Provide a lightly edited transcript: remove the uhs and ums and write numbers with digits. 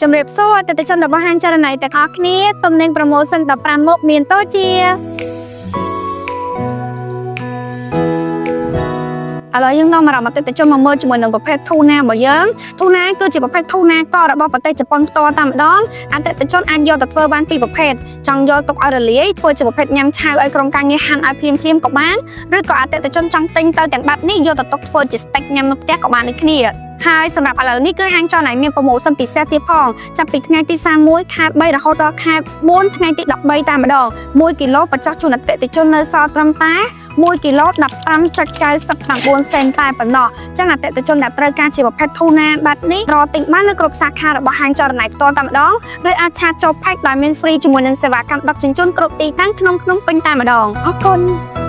ជំរាបសួរអតិថិជនរបស់ហាងចល័យទាំងអស់គ្នាទំនិញប្រូម៉ូសិន15មុខមានដូចជាឥឡូវយើងនាំមកអតិថិជនមកមើលជាមួយនឹងប្រភេទធូណារបស់យើងធូណាគឺជាប្រភេទធូណាករបស់ប្រទេសជប៉ុនផ្ទាល់តែម្ដងអតិថិជនអាចយកទៅធ្វើបានពីរប្រភេទចង់យកទុកឲ្យរលាយធ្វើជាប្រភេទញ៉ាំឆៅឲ្យក្រុមការងារហាន់ឲ្យភ្លាមៗក៏បានឬក៏អតិថិជនចង់ទិញទៅទាំងបែបនេះយកទៅទុកធ្វើជាស្តេកញ៉ាំនៅផ្ទះក៏បានដូចគ្នាហើយសម្រាប់ឥឡូវនេះគឺហាងចល័យមានប្រូម៉ូសិនពិសេសទៀតផងចាប់ពីថ្ងៃទី31ខែ3រហូតដល់ខែ4ថ្ងៃទី13តែម្ដង1គីឡូបញ្ចុះជូនអតិថិជននៅសល់ត្រឹមតែ1គីឡូ 15.99 សេនតែប៉ុណ្ណោះចឹងអតិថិជនដែលត្រូវការជាប្រភេទធូណាបែបនេះរកទិញបាននៅគ្រប់សាខារបស់ហាងចល័យផ្ទាល់តែម្ដងឬអាចឆាតចូលផែកដោយមានហ្វ្រីជាមួយនឹងសេវាកម្មដឹកជញ្ជូនគ្រប់ទីតាំងក្នុងភ្នំពេញតែម្ដងអរគុណ